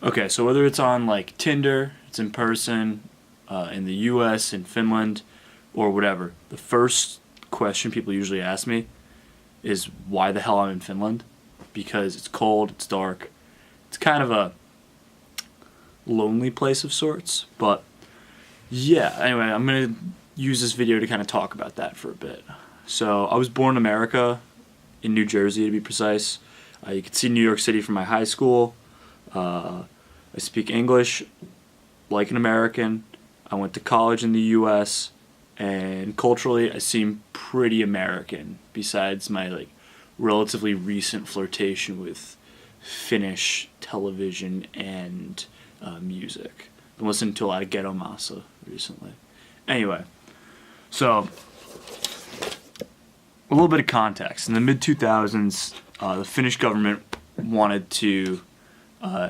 Okay, so whether it's on like Tinder, it's in person, in the U.S., in Finland, or whatever, the first question people usually ask me is why the hell I'm in Finland, because it's cold, it's dark, it's kind of a lonely place of sorts. But yeah, anyway, I'm gonna use this video to kind of talk about that for a bit. So I was born in America, in New Jersey to be precise. You can see New York City from my high school. I speak English like an American. I went to college in the U.S. and culturally I seem pretty American, besides my like relatively recent flirtation with Finnish television and music. I've been listening to a lot of Ghetto Masa recently. Anyway, so a little bit of context. In the mid-2000s, the Finnish government wanted to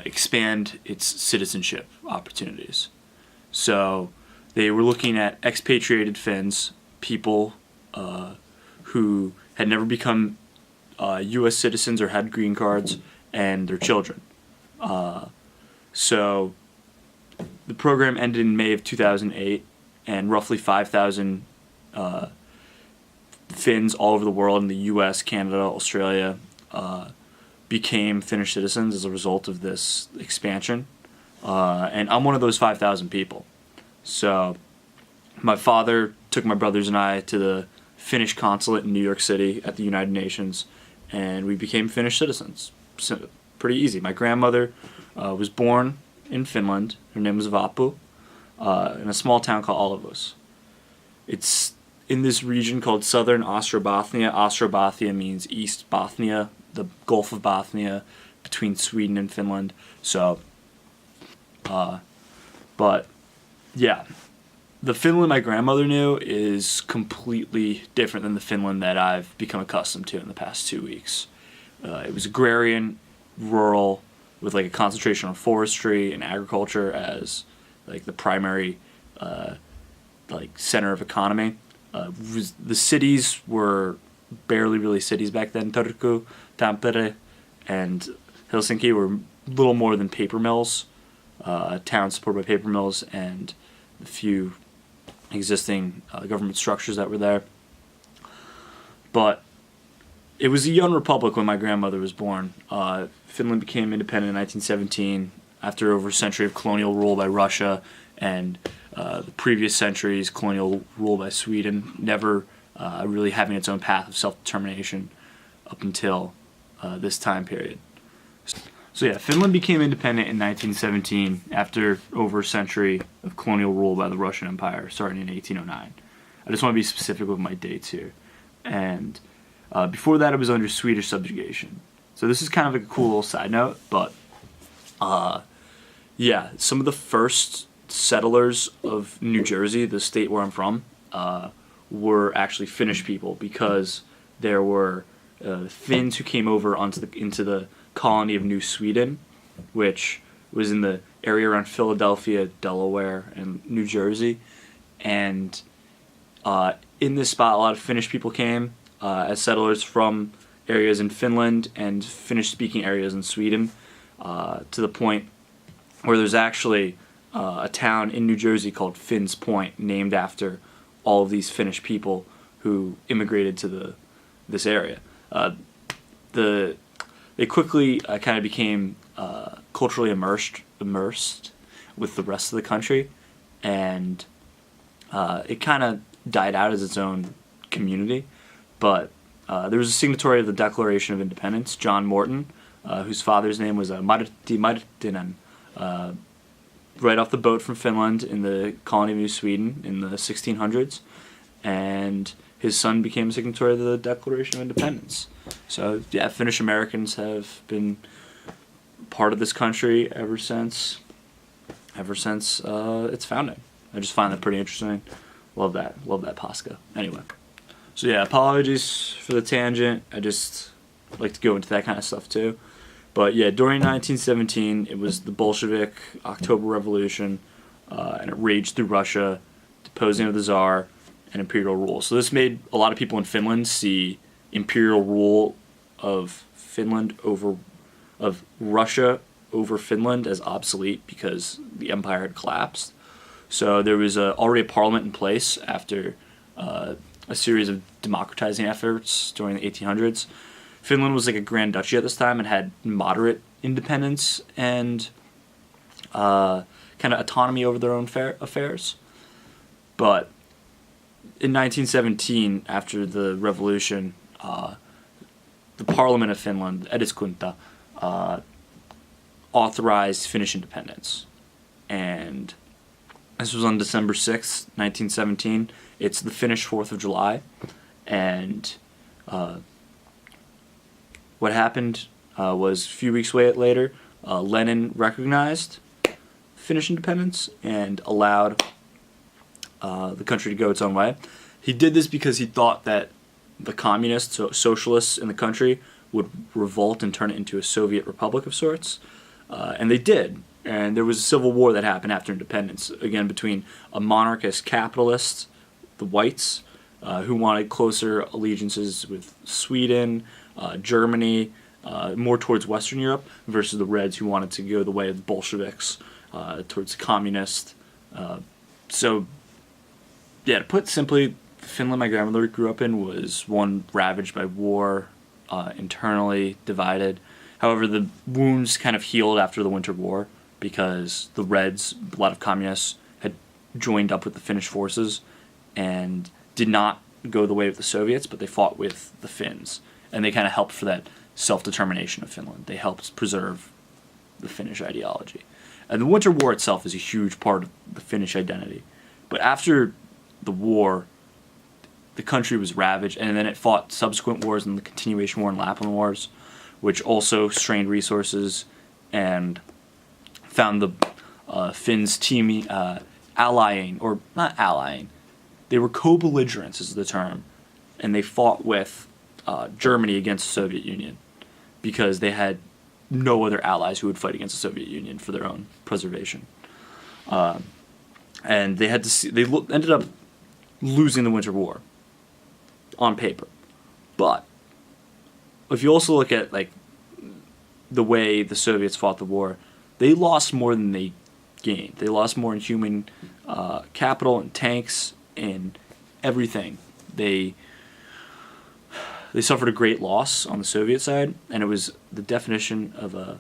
expand its citizenship opportunities. So they were looking at expatriated Finns, people who had never become U.S. citizens or had green cards, and their children. So the program ended in May of 2008, and roughly 5,000 Finns all over the world in the U.S., Canada, Australia became Finnish citizens as a result of this expansion. And I'm one of those 5,000 people. So my father took my brothers and I to the Finnish consulate in New York City at the United Nations, and we became Finnish citizens. So, pretty easy. My grandmother was born in Finland. Her name was Vapu, in a small town called Olivos. It's in this region called Southern Ostrobothnia. Ostrobothnia means East Bothnia, the Gulf of Bothnia, between Sweden and Finland. So, but yeah, the Finland my grandmother knew is completely different than the Finland that I've become accustomed to in the past 2 weeks. It was agrarian, rural, with like a concentration on forestry and agriculture as like the primary like center of economy. The cities were barely really cities back then. Turku, Tampere, and Helsinki were little more than paper mills, towns supported by paper mills, and the few existing government structures that were there. But it was a young republic when my grandmother was born. Finland became independent in 1917 after over a century of colonial rule by Russia and the previous century's colonial rule by Sweden, never really having its own path of self-determination up until this time period. So yeah, Finland became independent in 1917 after over a century of colonial rule by the Russian Empire, starting in 1809. I just want to be specific with my dates here. And before that, it was under Swedish subjugation. So this is kind of like a cool little side note, but yeah, some of the first settlers of New Jersey, the state where I'm from, were actually Finnish people, because there were Finns who came over into the colony of New Sweden, which was in the area around Philadelphia, Delaware, and New Jersey. And in this spot, a lot of Finnish people came as settlers from areas in Finland and Finnish-speaking areas in Sweden, to the point where there's actually a town in New Jersey called Finns Point, named after all of these Finnish people who immigrated to this area. They quickly kind of became culturally immersed with the rest of the country, and it kind of died out as its own community. But there was a signatory of the Declaration of Independence, John Morton, whose father's name was Martti Marttinen, right off the boat from Finland in the colony of New Sweden in the 1600s, and his son became a signatory of the Declaration of Independence. So yeah, Finnish Americans have been part of this country ever since its founding. I just find that pretty interesting. Love that Pascha. Anyway, so yeah, apologies for the tangent. I just like to go into that kind of stuff too. But yeah, during 1917, it was the Bolshevik October Revolution, and it raged through Russia, deposing of the Tsar, and imperial rule. So this made a lot of people in Finland see imperial rule of Finland of Russia over Finland as obsolete because the empire had collapsed. So there was already a parliament in place after a series of democratizing efforts during the 1800s. Finland was like a grand duchy at this time and had moderate independence and kind of autonomy over their own affairs. But in 1917, after the revolution, the Parliament of Finland, Eduskunta, authorized Finnish independence. And this was on December 6th, 1917. It's the Finnish 4th of July. And what happened was a few weeks later, Lenin recognized Finnish independence and allowed the country to go its own way. He did this because he thought that the communists, so socialists in the country, would revolt and turn it into a Soviet republic of sorts. And they did. And there was a civil war that happened after independence, again, between a monarchist capitalist, the whites, who wanted closer allegiances with Sweden, Germany, more towards Western Europe, versus the reds who wanted to go the way of the Bolsheviks, towards communist. So, yeah, to put simply, Finland my grandmother grew up in was one ravaged by war, internally divided. However, the wounds kind of healed after the Winter War because the Reds, a lot of communists, had joined up with the Finnish forces and did not go the way of the Soviets, but they fought with the Finns. And they kind of helped for that self-determination of Finland. They helped preserve the Finnish ideology. And the Winter War itself is a huge part of the Finnish identity. But after the war, the country was ravaged, and then it fought subsequent wars and the continuation war and Lapland Wars, which also strained resources and found the Finns teaming, allying, or not allying, they were co-belligerents is the term, and they fought with Germany against the Soviet Union because they had no other allies who would fight against the Soviet Union for their own preservation. And they had to they ended up losing the Winter War on paper. But if you also look at like the way the Soviets fought the war, they lost more than they gained. They lost more in human capital and tanks and everything. They suffered a great loss on the Soviet side, and it was the definition of a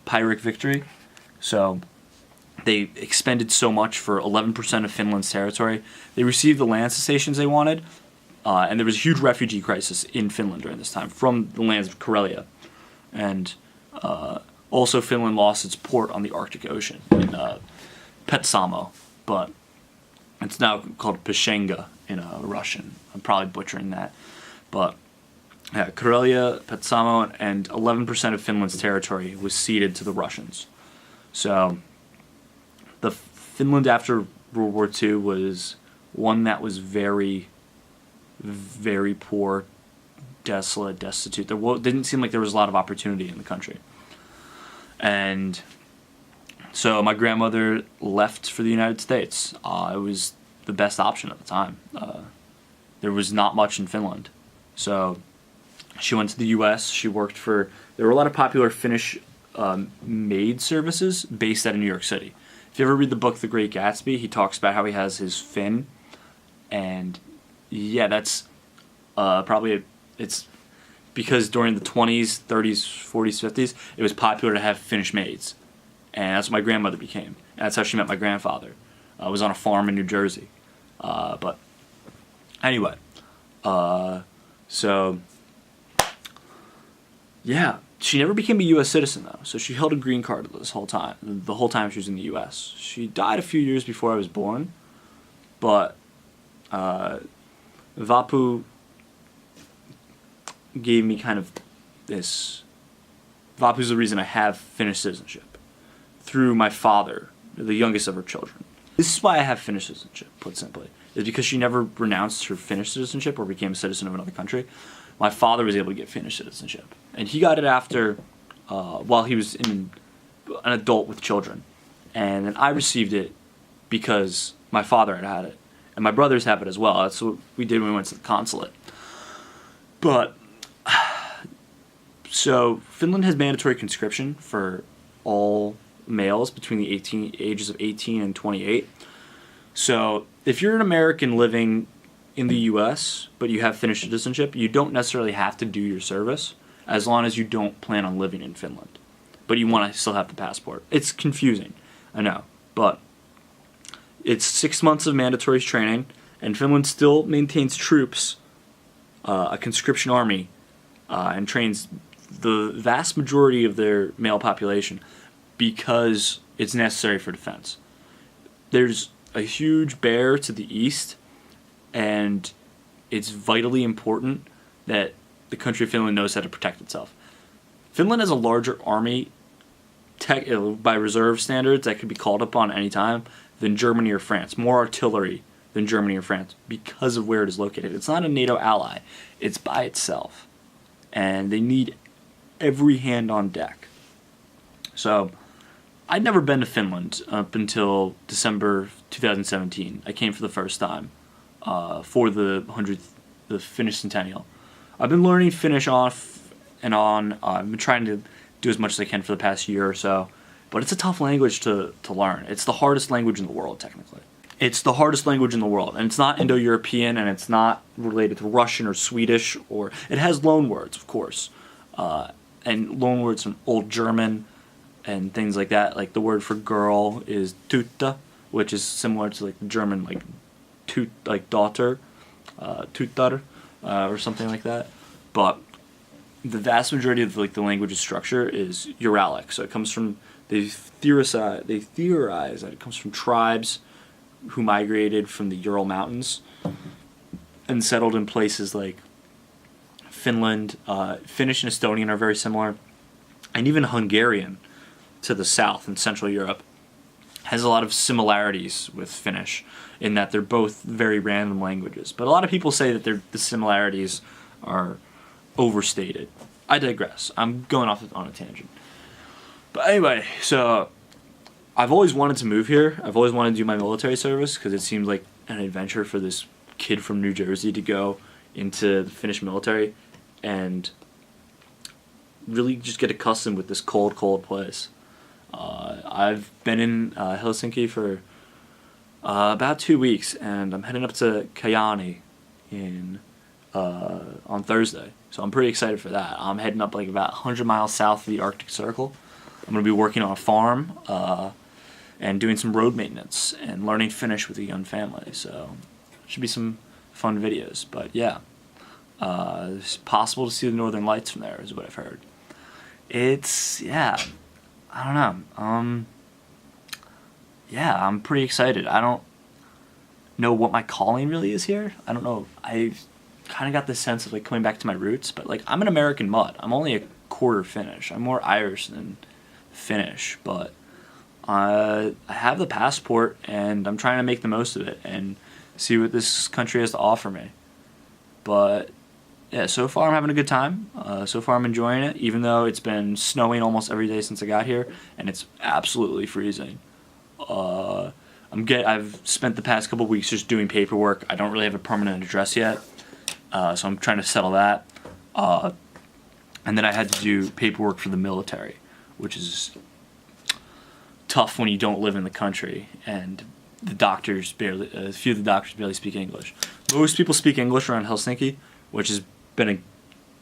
Pyrrhic victory. So they expended so much for 11% of Finland's territory. They received the land cessations they wanted, and there was a huge refugee crisis in Finland during this time from the lands of Karelia. And also Finland lost its port on the Arctic Ocean in Petsamo, but it's now called Peshenga in Russian. I'm probably butchering that. But yeah, Karelia, Petsamo, and 11% of Finland's territory was ceded to the Russians. So the Finland after World War II was one that was very, very poor, desolate, destitute. There didn't seem like there was a lot of opportunity in the country. And so my grandmother left for the United States. It was the best option at the time. There was not much in Finland. So she went to the U.S. She worked there were a lot of popular Finnish maid services based out of New York City. If you ever read the book The Great Gatsby, he talks about how he has his Finn. And yeah, that's it's because during the 20s, 30s, 40s, 50s, it was popular to have Finnish maids. And that's what my grandmother became. And that's how she met my grandfather. I was on a farm in New Jersey. But anyway, so yeah, she never became a U.S. citizen though. So she held a green card this whole time. The whole time she was in the U.S. She died a few years before I was born. But Vapu gave me kind of this. Vapu's the reason I have Finnish citizenship through my father, the youngest of her children. This is why I have Finnish citizenship, put simply, is because she never renounced her Finnish citizenship or became a citizen of another country. My father was able to get Finnish citizenship, and he got it after, while he was an adult with children, and then I received it because my father had it, and my brothers have it as well. That's what we did when we went to the consulate. But So Finland has mandatory conscription for all males between the ages of 18 and 28. So if you're an American living in the U.S., but you have Finnish citizenship, you don't necessarily have to do your service as long as you don't plan on living in Finland. But you want to still have the passport. It's confusing, I know, but it's 6 months of mandatory training, and Finland still maintains troops, a conscription army, and trains the vast majority of their male population because it's necessary for defense. There's a huge bear to the east, and it's vitally important that the country of Finland knows how to protect itself. Finland has a larger army by reserve standards that could be called upon any time than Germany or France. More artillery than Germany or France because of where it is located. It's not a NATO ally. It's by itself. And they need every hand on deck. So, I'd never been to Finland up until December 2017. I came for the first time for the Finnish Centennial. I've been learning Finnish off and on. I've been trying to do as much as I can for the past year or so. But it's a tough language to learn. It's the hardest language in the world, technically. It's the hardest language in the world. And it's not Indo-European, and it's not related to Russian or Swedish. Or it has loan words, of course. And loan words from Old German and things like that. Like the word for girl is Tyttö, which is similar to like the German like daughter, Tyttär, or something like that. But the vast majority of like the language's structure is Uralic. So it comes from they theorize that it comes from tribes who migrated from the Ural Mountains and settled in places like Finland. Finnish and Estonian are very similar, and even Hungarian to the south in Central Europe has a lot of similarities with Finnish in that they're both very random languages. But a lot of people say that the similarities are overstated. I digress. I'm going off on a tangent. But anyway, so I've always wanted to move here. I've always wanted to do my military service because it seemed like an adventure for this kid from New Jersey to go into the Finnish military and really just get accustomed with this cold, cold place. I've been in Helsinki for about 2 weeks, and I'm heading up to Kajaani on Thursday. So I'm pretty excited for that. I'm heading up like about 100 miles south of the Arctic Circle. I'm going to be working on a farm and doing some road maintenance and learning Finnish with a young family. So it should be some fun videos. But yeah, it's possible to see the Northern Lights from there is what I've heard. I don't know. Yeah, I'm pretty excited. I don't know what my calling really is here. I don't know. I've kind of got this sense of like coming back to my roots, but like I'm an American mutt. I'm only a quarter Finnish. I'm more Irish than Finnish, but I have the passport and I'm trying to make the most of it and see what this country has to offer me. But yeah, so far I'm having a good time. So far I'm enjoying it, even though it's been snowing almost every day since I got here, and it's absolutely freezing. I've spent the past couple weeks just doing paperwork. I don't really have a permanent address yet, so I'm trying to settle that. And then I had to do paperwork for the military, which is tough when you don't live in the country, and a few of the doctors barely speak English. Most people speak English around Helsinki, which has been a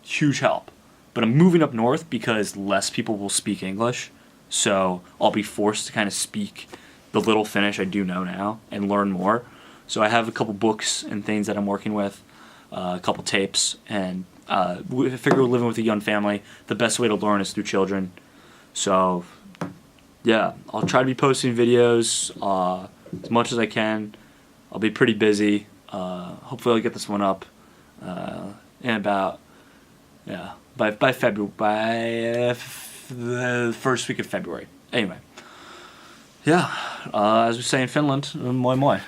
huge help. But I'm moving up north because less people will speak English, so I'll be forced to kind of speak the little Finnish I do know now and learn more. So I have a couple books and things that I'm working with, a couple tapes, and I figure living with a young family, the best way to learn is through children. So yeah, I'll try to be posting videos as much as I can. I'll be pretty busy. Hopefully I'll get this one up by the first week of February. Anyway, yeah, as we say in Finland, moi moi.